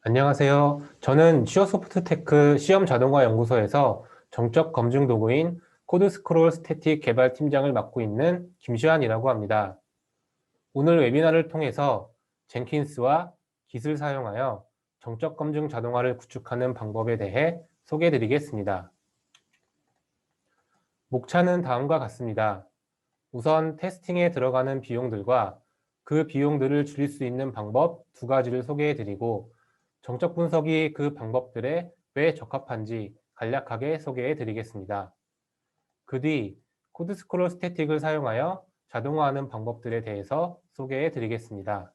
안녕하세요. 저는 시어소프트테크 시험자동화연구소에서 정적 검증 도구인 코드스크롤 스태틱 개발 팀장을 맡고 있는 김시환이라고 합니다. 오늘 웨비나를 통해서 젠킨스와 깃을 사용하여 정적 검증 자동화를 구축하는 방법에 대해 소개해 드리겠습니다. 목차는 다음과 같습니다. 우선 테스팅에 들어가는 비용들과 그 비용들을 줄일 수 있는 방법 두 가지를 소개해 드리고 정적 분석이 그 방법들에 왜 적합한지 간략하게 소개해 드리겠습니다. 그 뒤 코드 스크롤 스태틱을 사용하여 자동화하는 방법들에 대해서 소개해 드리겠습니다.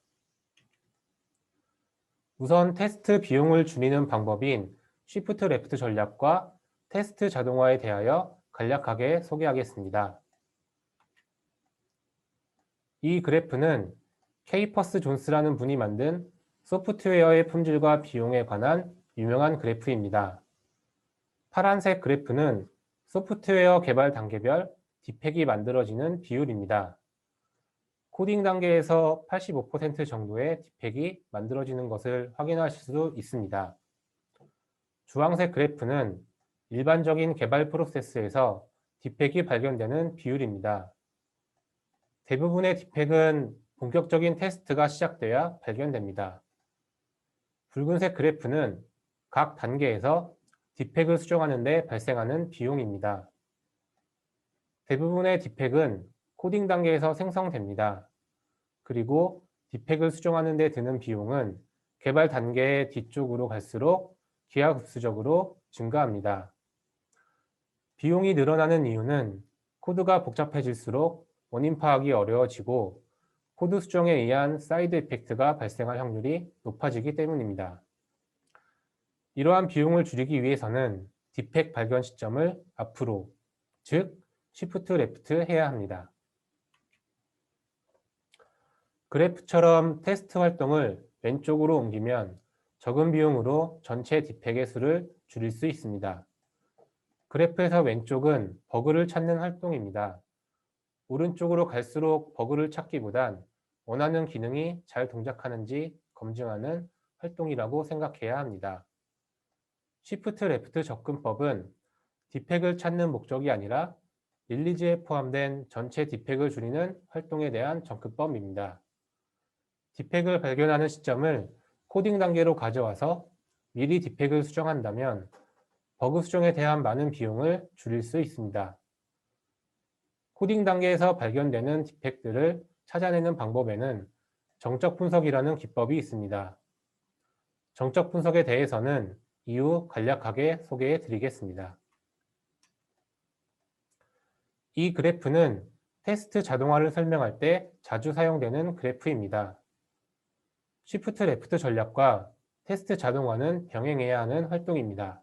우선 테스트 비용을 줄이는 방법인 Shift Left 전략과 테스트 자동화에 대하여 간략하게 소개하겠습니다. 이 그래프는 케이퍼스 존스라는 분이 만든 소프트웨어의 품질과 비용에 관한 유명한 그래프입니다. 파란색 그래프는 소프트웨어 개발 단계별 디펙이 만들어지는 비율입니다. 코딩 단계에서 85% 정도의 디펙이 만들어지는 것을 확인하실 수 있습니다. 주황색 그래프는 일반적인 개발 프로세스에서 디펙이 발견되는 비율입니다. 대부분의 디펙은 본격적인 테스트가 시작돼야 발견됩니다. 붉은색 그래프는 각 단계에서 디펙을 수정하는 데 발생하는 비용입니다. 대부분의 디펙은 코딩 단계에서 생성됩니다. 그리고 디펙을 수정하는 데 드는 비용은 개발 단계의 뒤쪽으로 갈수록 기하급수적으로 증가합니다. 비용이 늘어나는 이유는 코드가 복잡해질수록 원인 파악이 어려워지고 코드 수정에 의한 사이드 이펙트가 발생할 확률이 높아지기 때문입니다. 이러한 비용을 줄이기 위해서는 디펙 발견 시점을 앞으로, 즉 Shift Left 해야 합니다. 그래프처럼 테스트 활동을 왼쪽으로 옮기면 적은 비용으로 전체 디펙의 수를 줄일 수 있습니다. 그래프에서 왼쪽은 버그를 찾는 활동입니다. 오른쪽으로 갈수록 버그를 찾기보단 원하는 기능이 잘 동작하는지 검증하는 활동이라고 생각해야 합니다. Shift Left 접근법은 디펙을 찾는 목적이 아니라 릴리즈에 포함된 전체 디펙을 줄이는 활동에 대한 접근법입니다. 디펙을 발견하는 시점을 코딩 단계로 가져와서 미리 디펙을 수정한다면 버그 수정에 대한 많은 비용을 줄일 수 있습니다. 코딩 단계에서 발견되는 디펙들을 찾아내는 방법에는 정적 분석이라는 기법이 있습니다. 정적 분석에 대해서는 이후 간략하게 소개해 드리겠습니다. 이 그래프는 테스트 자동화를 설명할 때 자주 사용되는 그래프입니다. Shift Left 전략과 테스트 자동화는 병행해야 하는 활동입니다.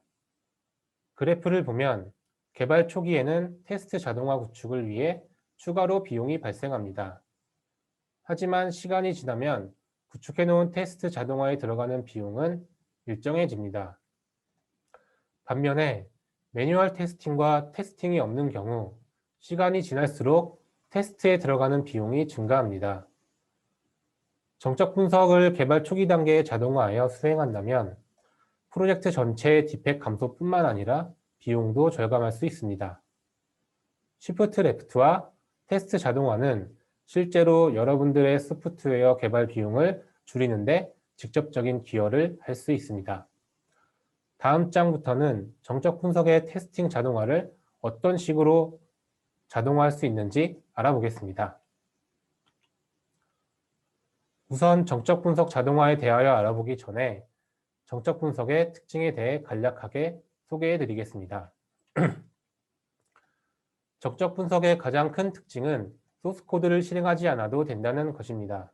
그래프를 보면 개발 초기에는 테스트 자동화 구축을 위해 추가로 비용이 발생합니다. 하지만 시간이 지나면 구축해놓은 테스트 자동화에 들어가는 비용은 일정해집니다. 반면에 매뉴얼 테스팅과 테스팅이 없는 경우 시간이 지날수록 테스트에 들어가는 비용이 증가합니다. 정적 분석을 개발 초기 단계에 자동화하여 수행한다면 프로젝트 전체의 디펙 감소뿐만 아니라 비용도 절감할 수 있습니다. Shift Left와 테스트 자동화는 실제로 여러분들의 소프트웨어 개발 비용을 줄이는데 직접적인 기여를 할 수 있습니다. 다음 장부터는 정적 분석의 테스팅 자동화를 어떤 식으로 자동화할 수 있는지 알아보겠습니다. 우선 정적 분석 자동화에 대하여 알아보기 전에 정적 분석의 특징에 대해 간략하게 소개해 드리겠습니다. 정적 분석의 가장 큰 특징은 소스 코드를 실행하지 않아도 된다는 것입니다.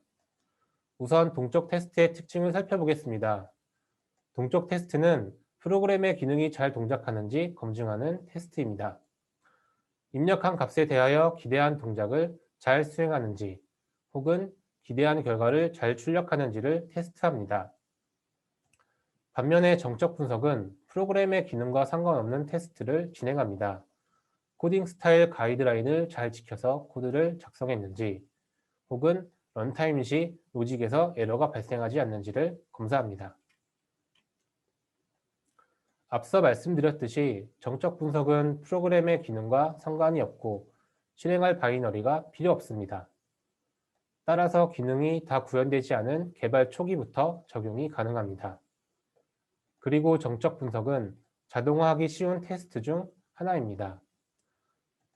우선 동적 테스트의 특징을 살펴보겠습니다. 동적 테스트는 프로그램의 기능이 잘 동작하는지 검증하는 테스트입니다. 입력한 값에 대하여 기대한 동작을 잘 수행하는지 혹은 기대한 결과를 잘 출력하는지를 테스트합니다. 반면에 정적 분석은 프로그램의 기능과 상관없는 테스트를 진행합니다. 코딩 스타일 가이드라인을 잘 지켜서 코드를 작성했는지 혹은 런타임 시 로직에서 에러가 발생하지 않는지를 검사합니다. 앞서 말씀드렸듯이 정적 분석은 프로그램의 기능과 상관이 없고 실행할 바이너리가 필요 없습니다. 따라서 기능이 다 구현되지 않은 개발 초기부터 적용이 가능합니다. 그리고 정적 분석은 자동화하기 쉬운 테스트 중 하나입니다.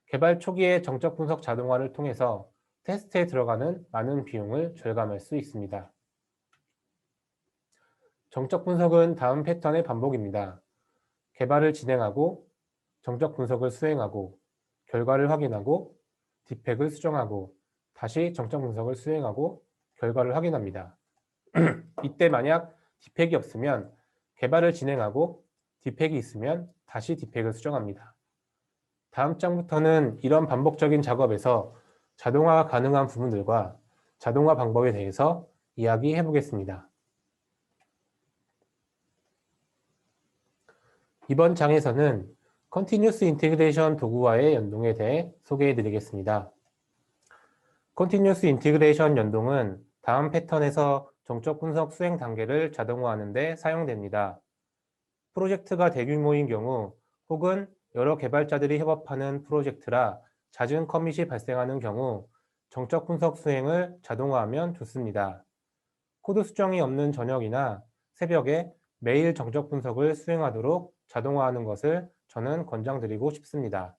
개발 초기의 정적 분석 자동화를 통해서 테스트에 들어가는 많은 비용을 절감할 수 있습니다. 정적 분석은 다음 패턴의 반복입니다. 개발을 진행하고, 정적 분석을 수행하고, 결과를 확인하고, 디펙을 수정하고, 다시 정적 분석을 수행하고, 결과를 확인합니다. 이때 만약 디펙이 없으면 개발을 진행하고, 디펙이 있으면 다시 디펙을 수정합니다. 다음 장부터는 이런 반복적인 작업에서 자동화가 가능한 부분들과 자동화 방법에 대해서 이야기해 보겠습니다. 이번 장에서는 Continuous Integration 도구와의 연동에 대해 소개해 드리겠습니다. Continuous Integration 연동은 다음 패턴에서 정적 분석 수행 단계를 자동화하는 데 사용됩니다. 프로젝트가 대규모인 경우 혹은 여러 개발자들이 협업하는 프로젝트라 잦은 커밋이 발생하는 경우 정적 분석 수행을 자동화하면 좋습니다. 코드 수정이 없는 저녁이나 새벽에 매일 정적 분석을 수행하도록 자동화하는 것을 저는 권장드리고 싶습니다.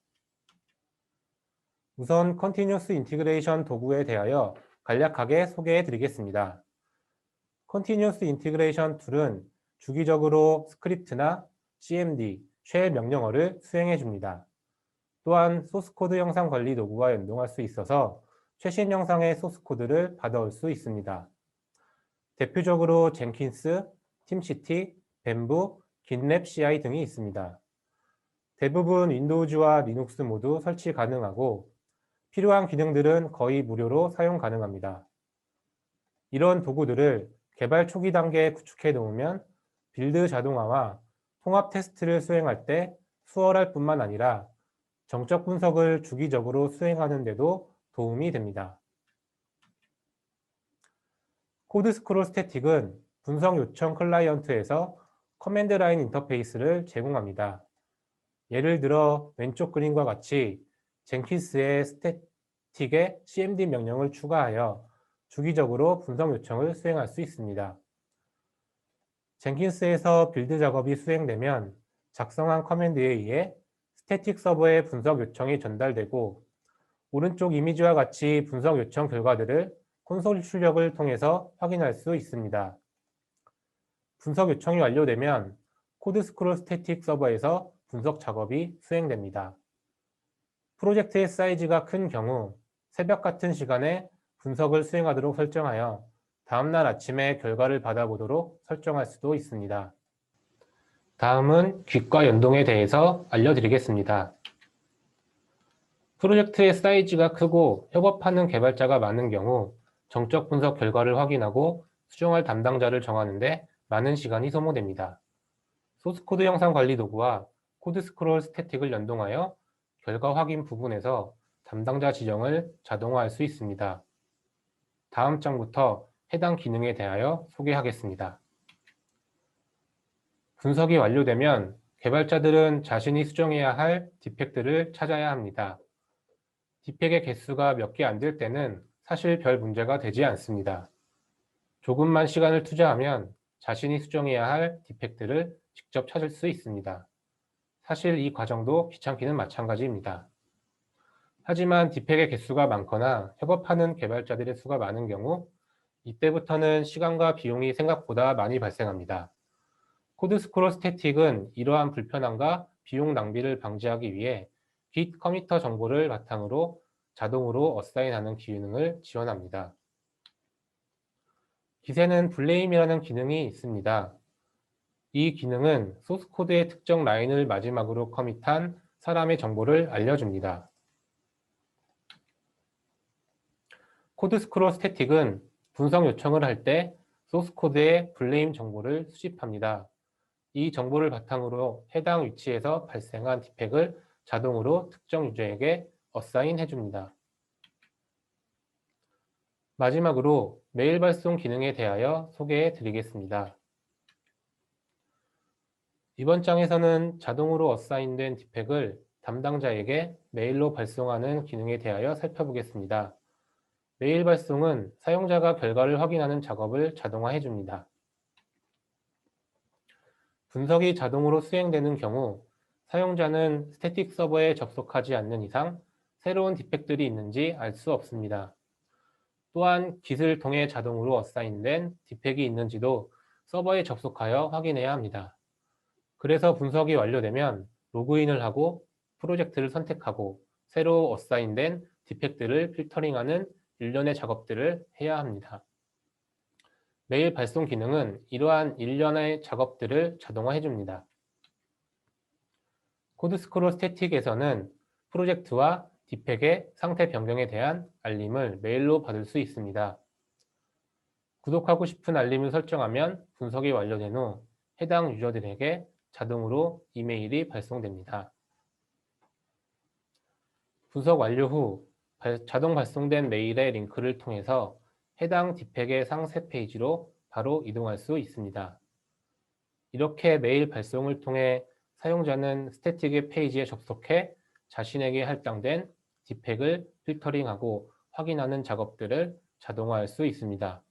우선 Continuous Integration 도구에 대하여 간략하게 소개해 드리겠습니다. Continuous Integration 툴은 주기적으로 스크립트나 CMD, 쉘 명령어를 수행해 줍니다. 또한 소스코드 영상 관리 도구와 연동할 수 있어서 최신 영상의 소스코드를 받아올 수 있습니다. 대표적으로 젠킨스, 팀시티, 뱀부, 긴랩 CI 등이 있습니다. 대부분 윈도우즈와 리눅스 모두 설치 가능하고 필요한 기능들은 거의 무료로 사용 가능합니다. 이런 도구들을 개발 초기 단계에 구축해 놓으면 빌드 자동화와 통합 테스트를 수행할 때 수월할 뿐만 아니라 정적 분석을 주기적으로 수행하는 데도 도움이 됩니다. 코드 스크롤 스태틱은 분석 요청 클라이언트에서 커맨드 라인 인터페이스를 제공합니다. 예를 들어 왼쪽 그림과 같이 젠킨스의 스태틱에 cmd 명령을 추가하여 주기적으로 분석 요청을 수행할 수 있습니다. 젠킨스에서 빌드 작업이 수행되면 작성한 커맨드에 의해 스태틱 서버에 분석 요청이 전달되고 오른쪽 이미지와 같이 분석 요청 결과들을 콘솔 출력을 통해서 확인할 수 있습니다. 분석 요청이 완료되면 코드 스크롤 스태틱 서버에서 분석 작업이 수행됩니다. 프로젝트의 사이즈가 큰 경우 새벽 같은 시간에 분석을 수행하도록 설정하여 다음날 아침에 결과를 받아보도록 설정할 수도 있습니다. 다음은 깃과 연동에 대해서 알려드리겠습니다. 프로젝트의 사이즈가 크고 협업하는 개발자가 많은 경우 정적 분석 결과를 확인하고 수정할 담당자를 정하는 데 많은 시간이 소모됩니다. 소스코드 영상 관리 도구와 코드 스크롤 스태틱을 연동하여 결과 확인 부분에서 담당자 지정을 자동화할 수 있습니다. 다음 장부터 해당 기능에 대하여 소개하겠습니다. 분석이 완료되면 개발자들은 자신이 수정해야 할 디펙트를 찾아야 합니다. 디펙의 개수가 몇 개 안 될 때는 사실 별 문제가 되지 않습니다. 조금만 시간을 투자하면 자신이 수정해야 할 디펙트를 직접 찾을 수 있습니다. 사실 이 과정도 귀찮기는 마찬가지입니다. 하지만 디펙의 개수가 많거나 협업하는 개발자들의 수가 많은 경우 이때부터는 시간과 비용이 생각보다 많이 발생합니다. 코드 스크롤 스태틱은 이러한 불편함과 비용 낭비를 방지하기 위해 Git 커미터 정보를 바탕으로 자동으로 어사인하는 기능을 지원합니다. Git에는 블레임이라는 기능이 있습니다. 이 기능은 소스코드의 특정 라인을 마지막으로 커밋한 사람의 정보를 알려줍니다. 코드 스크롤 스태틱은 분석 요청을 할 때 소스코드의 블레임 정보를 수집합니다. 이 정보를 바탕으로 해당 위치에서 발생한 디펙을 자동으로 특정 유저에게 어사인 해줍니다. 마지막으로 메일 발송 기능에 대하여 소개해 드리겠습니다. 이번 장에서는 자동으로 어사인된 디팩을 담당자에게 메일로 발송하는 기능에 대하여 살펴보겠습니다. 메일 발송은 사용자가 결과를 확인하는 작업을 자동화해 줍니다. 분석이 자동으로 수행되는 경우 사용자는 스태틱 서버에 접속하지 않는 이상 새로운 디펙들이 있는지 알 수 없습니다. 또한 깃을 통해 자동으로 어사인된 디펙이 있는지도 서버에 접속하여 확인해야 합니다. 그래서 분석이 완료되면 로그인을 하고 프로젝트를 선택하고 새로 어사인된 디펙들을 필터링하는 일련의 작업들을 해야 합니다. 메일 발송 기능은 이러한 일련의 작업들을 자동화해 줍니다. 코드스크롤 스태틱에서는 프로젝트와 디팩의 상태 변경에 대한 알림을 메일로 받을 수 있습니다. 구독하고 싶은 알림을 설정하면 분석이 완료된 후 해당 유저들에게 자동으로 이메일이 발송됩니다. 분석 완료 후 자동 발송된 메일의 링크를 통해서 해당 디팩의 상세 페이지로 바로 이동할 수 있습니다. 이렇게 메일 발송을 통해 사용자는 스태틱의 페이지에 접속해 자신에게 할당된 디팩을 필터링하고 확인하는 작업들을 자동화할 수 있습니다.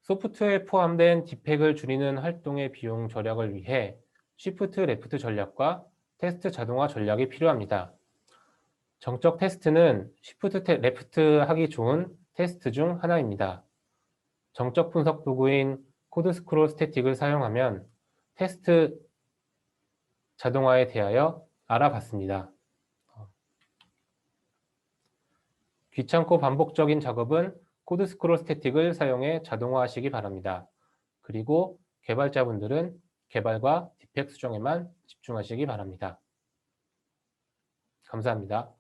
소프트웨어에 포함된 디팩을 줄이는 활동의 비용 절약을 위해 Shift Left 전략과 테스트 자동화 전략이 필요합니다. 정적 테스트는 Shift Left 하기 좋은 테스트 중 하나입니다. 정적 분석 도구인 코드스크롤 스태틱을 사용하면 테스트 자동화에 대하여 알아봤습니다. 귀찮고 반복적인 작업은 코드스크롤 스태틱을 사용해 자동화하시기 바랍니다. 그리고 개발자분들은 개발과 디펙 수정에만 집중하시기 바랍니다. 감사합니다.